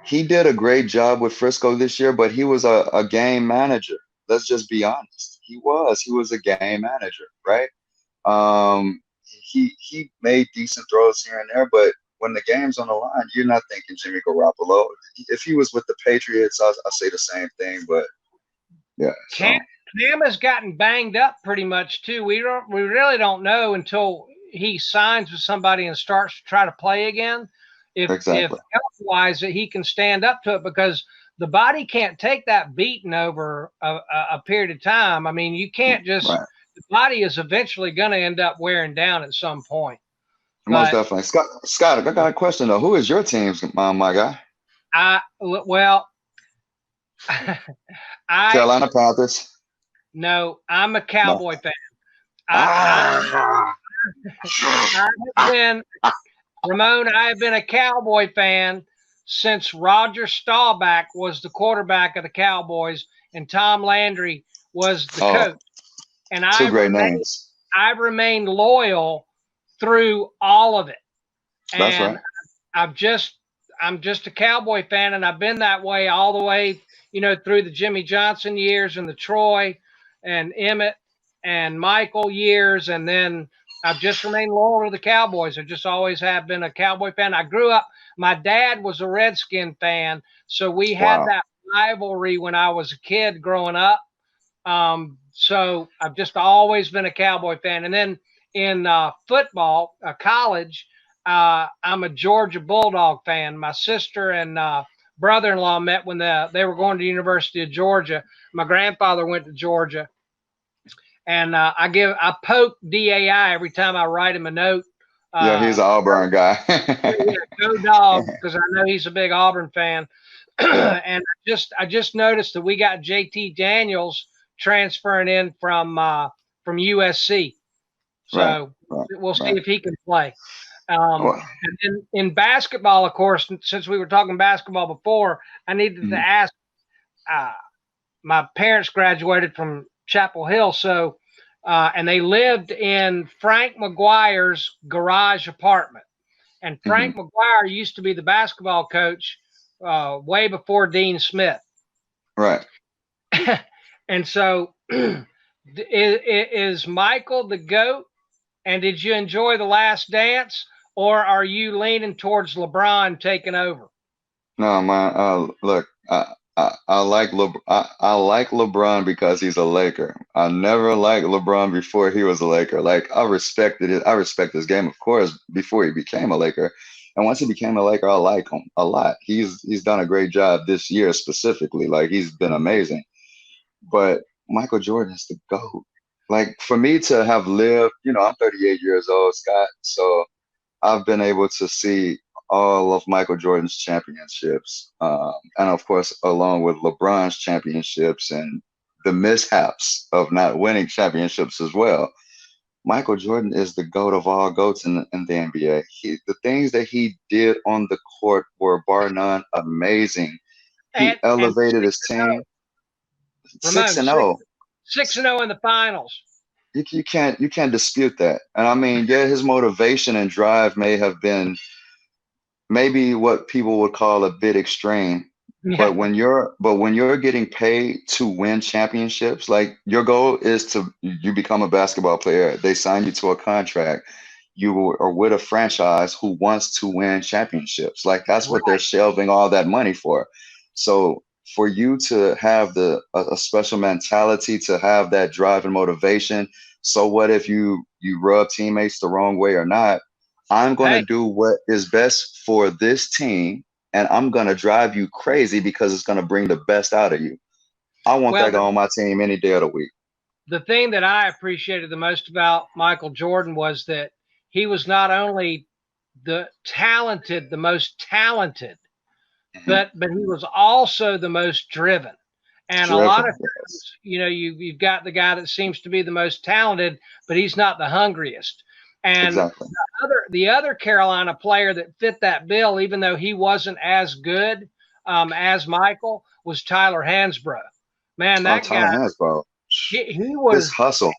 he did a great job with Frisco this year, but he was a game manager. Let's just be honest. He was a game manager, right? He made decent throws here and there, but when the game's on the line, you're not thinking Jimmy Garoppolo. If he was with the Patriots, I say the same thing. But yeah, Cam, so Cam has gotten banged up pretty much too. We really don't know until he signs with somebody and starts to try to play again. If exactly, health wise that he can stand up to it, because the body can't take that beating over a period of time. I mean, you can't just, right, the body is eventually going to end up wearing down at some point. most But definitely. Scott, I got a question though. Who is your team's my guy? well, I Carolina Panthers. no, I'm a No. Cowboy fan. I Ah. I have been Ramon. I have been a Cowboy fan since Roger Staubach was the quarterback of the Cowboys and Tom Landry was the Oh, coach. And two great names. I've remained loyal through all of it. That's And right. I've just I'm just a Cowboy fan, and I've been that way all the way, through the Jimmy Johnson years and the Troy and Emmett and Michael years, and then I've just remained loyal to the Cowboys. I just always have been a Cowboy fan. I grew up. My dad was a Redskin fan, so we had Wow. that rivalry when I was a kid growing up. So I've just always been a Cowboy fan, and then in football, college. I'm a Georgia Bulldog fan. My sister and brother-in-law met when they were going to the University of Georgia. My grandfather went to Georgia, and I poke DAI every time I write him a note. Yeah, he's an Go, Auburn guy. yeah, go dog, because I know he's a big Auburn fan. And I just noticed that we got JT Daniels transferring in from USC, Right, so right, we'll see right. if he can play. Well, And then in basketball, of course, since we were talking basketball before, I needed to mhm, ask. Uh, my parents graduated from Chapel Hill, so and they lived in Frank McGuire's garage apartment. And mhm, Frank McGuire used to be the basketball coach way before Dean Smith. right. And so, is Michael the GOAT? And did you enjoy The Last Dance, or are you leaning towards LeBron taking over? No, man. Look, I like LeBron because he's a Laker. I never liked LeBron before he was a Laker. Like I respected it. I respect his game, of course, before he became a Laker. And once he became a Laker, I like him a lot. He's done a great job this year specifically. Like he's been amazing. But Michael Jordan is the GOAT. Like for me to have lived, I'm 38 years old, Scott. So I've been able to see all of Michael Jordan's championships, and of course, along with LeBron's championships and the mishaps of not winning championships as well. Michael Jordan is the GOAT of all GOATs in the NBA. The things that he did on the court were bar none amazing. He And elevated six his and zero, team six Ramon, and zero. 6-0 in the finals. You can't dispute that. And I mean, yeah, his motivation and drive may have been maybe what people would call a bit extreme. Yeah, But when you're getting paid to win championships, like your goal is to you become a basketball player, they sign you to a contract. You are with a franchise who wants to win championships. Like that's what they're right. shelving all that money for. So for you to have a special mentality, to have that drive and motivation, so what if you rub teammates the wrong way or not? I'm going to Hey, do what is best for this team, and I'm going to drive you crazy because it's going to bring the best out of you. I want well, that guy on my team any day of the week. the thing that I appreciated the most about Michael Jordan was that he was not only the most talented, Mhm. but he was also the most driven. And a lot of Driven, times, you've got the guy that seems to be the most talented, but he's not the hungriest. And exactly. the other Carolina player that fit that bill, even though he wasn't as good as Michael, was Tyler Hansbrough. Man, Oh, that guy, Tyler Hansbrough, he his was hustle.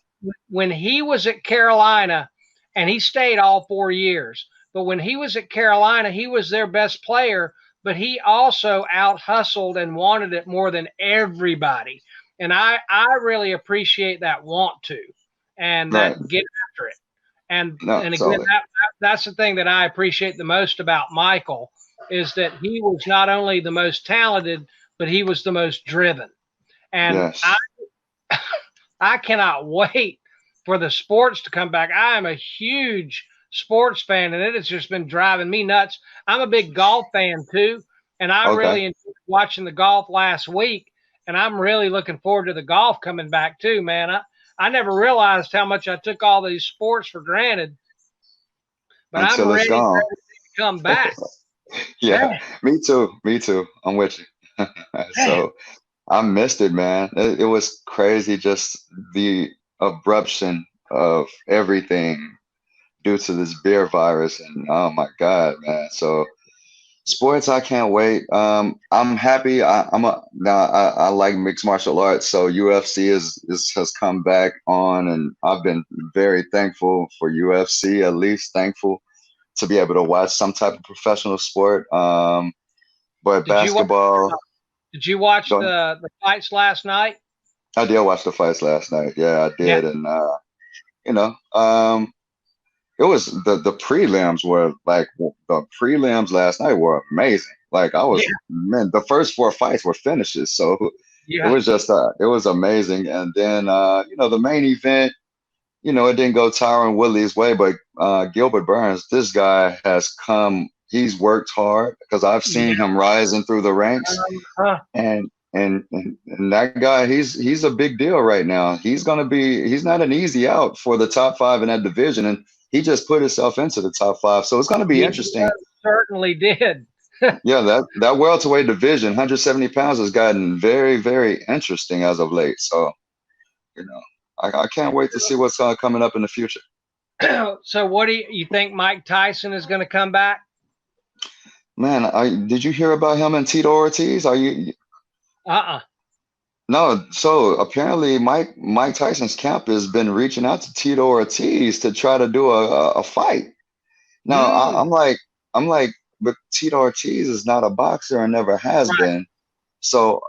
when he was at Carolina, and he stayed all 4 years. But when he was at Carolina, he was their best player, but he also out hustled and wanted it more than everybody. And I really appreciate that want to and Right. that get after it. No, And again, totally. that's the thing that I appreciate the most about Michael is that he was not only the most talented, but he was the most driven. And Yes. I cannot wait for the sports to come back. I am a huge sports fan, and it has just been driving me nuts. I'm a big golf fan too, and I Okay. really enjoyed watching the golf last week, and I'm really looking forward to the golf coming back too, man. I never realized how much I took all these sports for granted, but I'm Until it's ready gone. to come back. Yeah. Hey, Me too. Me too. I'm with you. hey. So I missed it, man. It was crazy, just the abruption of everything due to this beer virus, and oh my God, man. So sports, I can't wait. I'm happy. I like mixed martial arts, so UFC is has come back on, and I've been very thankful for UFC. At least thankful to be able to watch some type of professional sport. But Did you watch? basketball, Did you watch go the fights last night? I did watch the fights last night. Yeah, I Yeah, did, and you know, it was the prelims were like the prelims last night were amazing. Like I yeah, was, man, the first four fights were finishes, so it yeah. was just it was amazing. And then the main event, it didn't go Tyron Woodley's way, but Gilbert Burns, this guy has come. He's worked hard because I've seen Yeah. him rising through the ranks, Huh. and and that guy, he's a big deal right now. He's not an easy out for the top five in that division, and he just put himself into the top five. So it's going to be He interesting. certainly did. Yeah, that welterweight division, 170 pounds, has gotten very, very interesting as of late. So I can't wait to see what's coming up in the future. So, what do you think? Mike Tyson is going to come back? Man, did you hear about him and Tito Ortiz? Are you? Uh-uh. No, so apparently Mike Tyson's camp has been reaching out to Tito Ortiz to try to do a fight. Now Mm, I'm like, but Tito Ortiz is not a boxer and never has right. been. So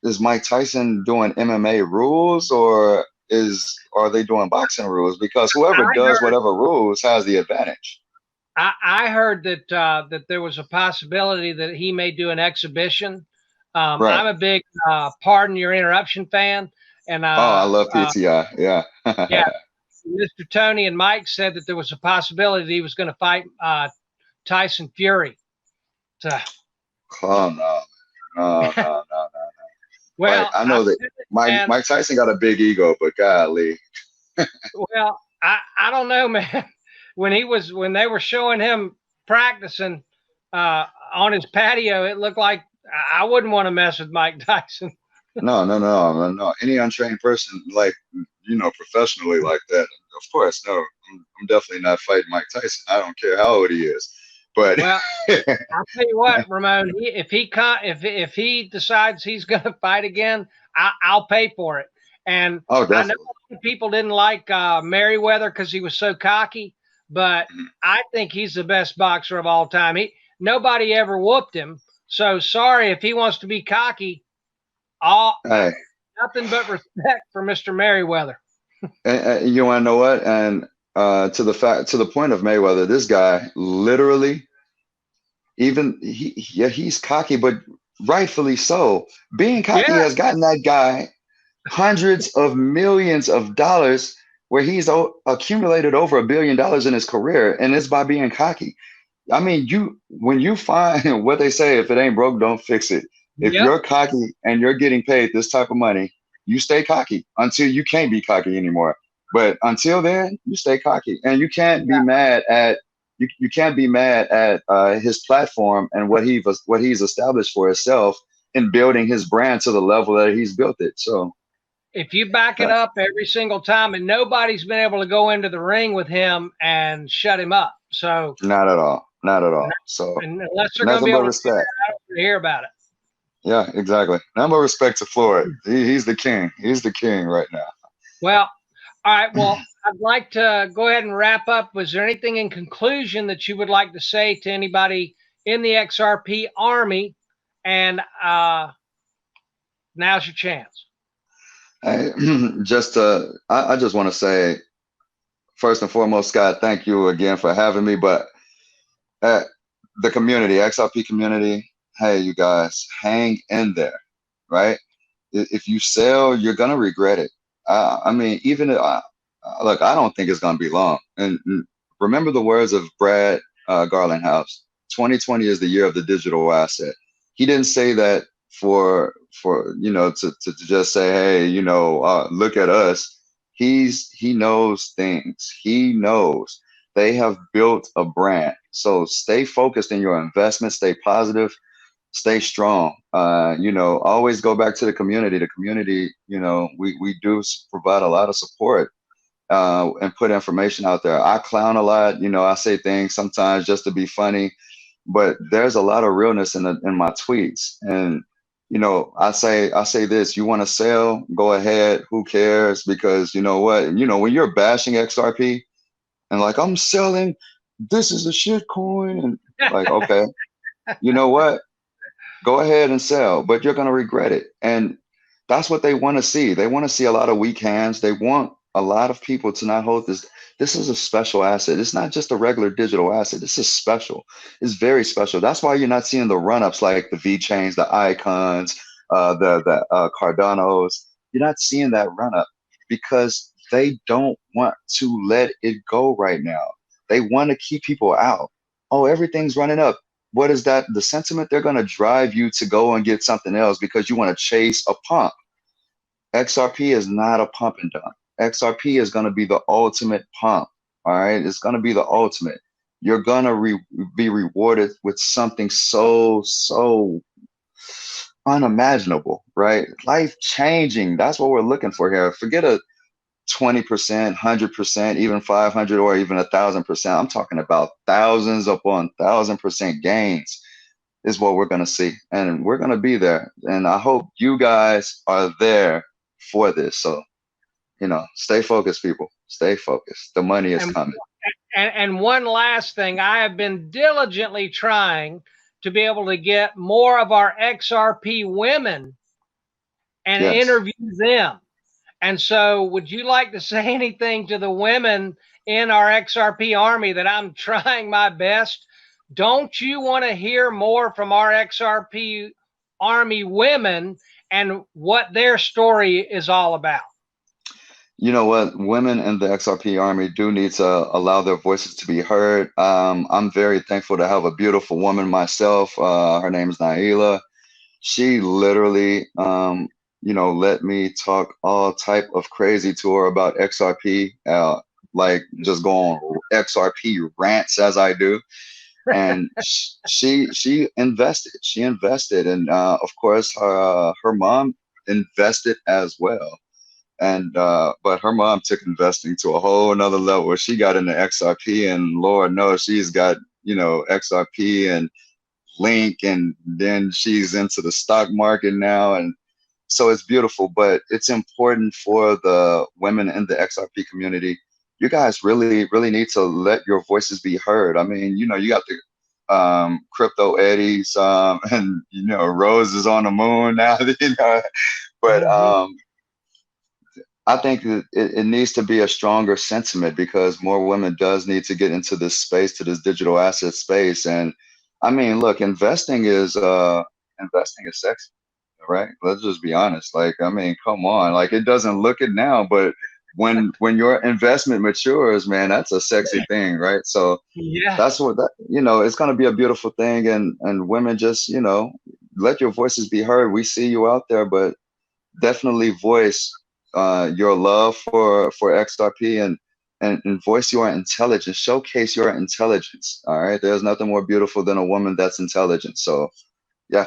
is Mike Tyson doing MMA rules, or are they doing boxing rules? Because whoever I does heard. whatever rules has the advantage. I heard that that there was a possibility that he may do an exhibition. Right. I'm a big Pardon Your Interruption fan, and Oh, I love PTI. Yeah. yeah, Mr. Tony and Mike said that there was a possibility that he was going to fight Tyson Fury. So, Oh no, no, no, no, no. Like well, I know that and Mike Tyson got a big ego, but golly. well, I don't know, man. When they were showing him practicing on his patio, it looked like I wouldn't want to mess with Mike Tyson. No, no, no, no, no. Any untrained person, like, professionally like that, of course, no. I'm definitely not fighting Mike Tyson. I don't care how old he is. But Well, I'll tell you what, Ramon. If he decides he's going to fight again, I'll pay for it. And oh, I know definitely. people didn't like Merriweather because he was so cocky, but Mhm. I think he's the best boxer of all time. Nobody ever whooped him. So sorry if he wants to be cocky. All Hey, Nothing but respect for Mr. Merriweather. and you want to know what? And to the point of Mayweather, this guy literally, even yeah, he's cocky, but rightfully so. Being cocky Yeah, has gotten that guy hundreds of millions of dollars where he's accumulated over $1 billion in his career, and it's by being cocky. I mean, when you find what they say, if it ain't broke, don't fix it. If Yep. you're cocky and you're getting paid this type of money, you stay cocky until you can't be cocky anymore. But until then, you stay cocky, and you can't be mad at you can't be mad at his platform and what he's established for himself in building his brand to the level that he's built it. So If you back it up every single time, and nobody's been able to go into the ring with him and shut him up. So not at all, not at all. So unless they're going to nothing be but able to do that, respect. I don't want to hear about it. Yeah, exactly. Nothing but respect to Floyd. He's the king. He's the king right now. Well, all right. Well, I'd like to go ahead and wrap up. Was there anything in conclusion that you would like to say to anybody in the XRP Army? And now's your chance. I just want to say, first and foremost, Scott, thank you again for having me. But the community, XRP community, hey, you guys, hang in there, right? If you sell, you're gonna regret it. I mean, even look, I don't think it's gonna be long. And remember the words of Brad Garlinghouse: 2020 is the year of the digital asset. He didn't say that for to just say, hey, look at us. He knows things. He knows they have built a brand. So stay focused in your investment. Stay positive, stay strong. Always go back to the community. The community, we do provide a lot of support and put information out there. I clown a lot. I say things sometimes just to be funny, but there's a lot of realness in my tweets. And I say this: you want to sell, go ahead. Who cares? Because you know what? When you're bashing XRP and like I'm selling, this is a shit coin, and like, okay, you know what? Go ahead and sell, but you're going to regret it. And that's what they want to see. They want to see a lot of weak hands. They want a lot of people to not hold this. This is a special asset. It's not just a regular digital asset. This is special. It's very special. That's why you're not seeing the run-ups like the V chains, the icons, the Cardanos. You're not seeing that run-up because they don't want to let it go right now. They want to keep people out. Oh, everything's running up. What is that? The sentiment, they're going to drive you to go and get something else because you want to chase a pump. XRP is not a pump and dump. XRP is going to be the ultimate pump. All right. It's going to be the ultimate. You're going to be rewarded with something so unimaginable, right? Life changing. That's what we're looking for here. Forget a 20%, 100%, even 500 or even 1,000%. I'm talking about thousands upon 1,000% gains is what we're going to see. And we're going to be there. And I hope you guys are there for this. So, stay focused, people. Stay focused. The money is coming. And one last thing, I have been diligently trying to be able to get more of our XRP women and interview them. And so, would you like to say anything to the women in our XRP Army that I'm trying my best? Don't you want to hear more from our XRP Army women and what their story is all about? You know what? Women in the XRP Army do need to allow their voices to be heard. I'm very thankful to have a beautiful woman myself. Her name is Naila. She literally, let me talk all type of crazy to her about XRP, like just going XRP rants as I do. And she invested. She invested, and of course, her mom invested as well. And but her mom took investing to a whole another level where she got into XRP, and Lord knows she's got XRP and Link, and then she's into the stock market now, and so it's beautiful. But it's important for the women in the XRP community. You guys really need to let your voices be heard. I mean, you got the crypto eddies, and Rose is on the moon now. But I think that it needs to be a stronger sentiment because more women does need to get into this space, to this digital asset space. And I mean, look, investing is sexy, right? Let's just be honest. Like, I mean, come on. Like, it doesn't look it now, but when your investment matures, man, that's a sexy thing, right? So Yeah. that's what that, it's going to be a beautiful thing. And women, just, let your voices be heard. We see you out there, but definitely voice your love for XRP, and voice your intelligence, showcase your intelligence. All right. There's nothing more beautiful than a woman that's intelligent. So yeah,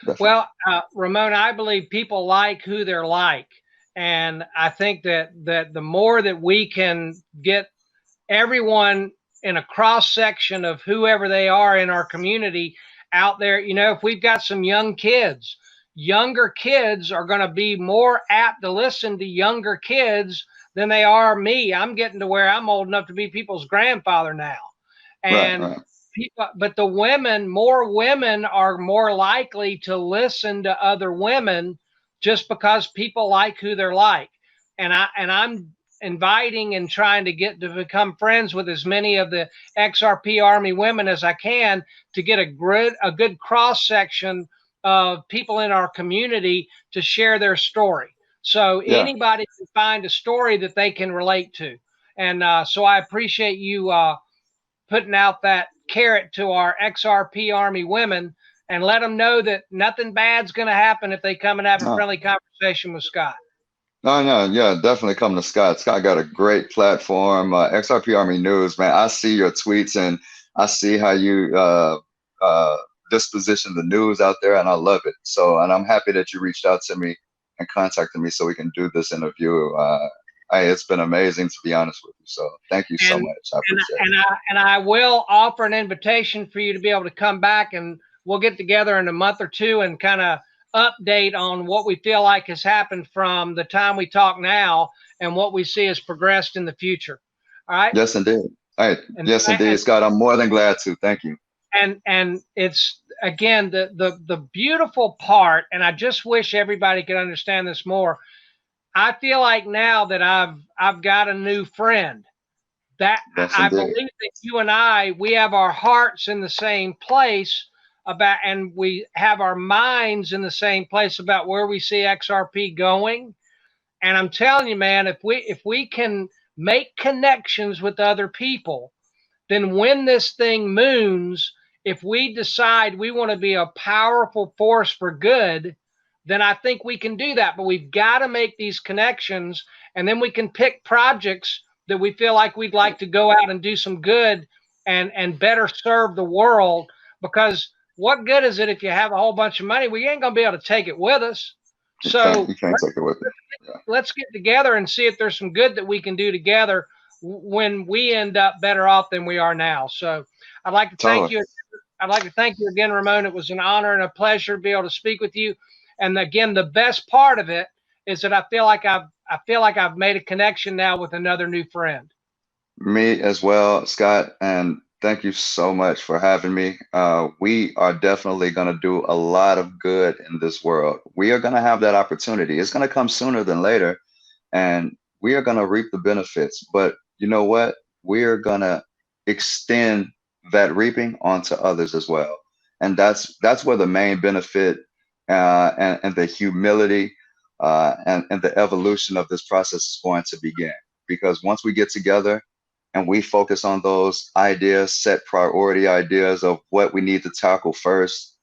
definitely. Well, Ramon, I believe people like who they're like. And I think that the more that we can get everyone in a cross section of whoever they are in our community out there, if we've got some younger kids are going to be more apt to listen to younger kids than they are me. I'm getting to where I'm old enough to be people's grandfather now. Right, And right. people, but more women are more likely to listen to other women just because people like who they're like. And I'm inviting and trying to get to become friends with as many of the XRP Army women as I can to get a good cross section of people in our community to share their story. So Yeah. anybody can find a story that they can relate to. And so I appreciate you putting out that carrot to our XRP Army women and let them know that nothing bad's going to happen if they come and have a No, friendly conversation with Scott. no, yeah, definitely come to Scott. Scott got a great platform. XRP Army News, man. I see your tweets, and I see how you uh, disposition the news out there, and I love it. So, and I'm happy that you reached out to me and contacted me so we can do this interview. It's been amazing, to be honest with you. So, thank you so And much. I appreciate it. I will offer an invitation for you to be able to come back, and we'll get together in a month or two and kind of update on what we feel like has happened from the time we talk now and what we see has progressed in the future. All right. Yes, indeed. All right. And Yes, indeed, Scott. I'm more than glad to. Thank you. and it's again the beautiful part, and I just wish everybody could understand this more. I feel like now that I've got a new friend, that Yes, I indeed. believe that you and we have our hearts in the same place about, and we have our minds in the same place about where we see XRP going. And I'm telling you, man, if we can make connections with other people, then when this thing moons, if we decide we want to be a powerful force for good, then I think we can do that. But we've got to make these connections, and then we can pick projects that we feel like we'd like to go out and do some good and better serve the world. Because what good is it if you have a whole bunch of money? We ain't going to be able to take it with us. So You can't take it with you. Yeah. let's get together and see if there's some good that we can do together when we end up better off than we are now. So I'd like to thank Totally. you. I'd like to thank you again, Ramon. It was an honor and a pleasure to be able to speak with you. And again, the best part of it is that I feel like I've made a connection now with another new friend. Me as well, Scott, and thank you so much for having me. We are definitely going to do a lot of good in this world. We are going to have that opportunity. It's going to come sooner than later, and we are going to reap the benefits. But you know what? We are going to extend that reaping onto others as well. And that's where the main benefit and the humility and the evolution of this process is going to begin. Because once we get together and we focus on those ideas, set priority ideas of what we need to tackle first,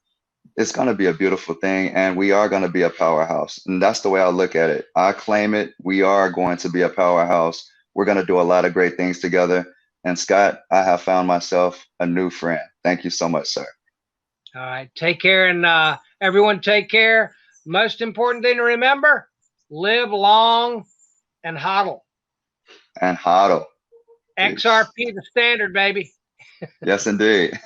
it's going to be a beautiful thing, and we are going to be a powerhouse. And that's the way I look at it. I claim it. We are going to be a powerhouse. We're going to do a lot of great things together. And Scott, I have found myself a new friend. Thank you so much, sir. All right. Take care, and everyone take care. Most important thing to remember, live long and hodl. And huddle. Peace. XRP the standard, baby. Yes, indeed.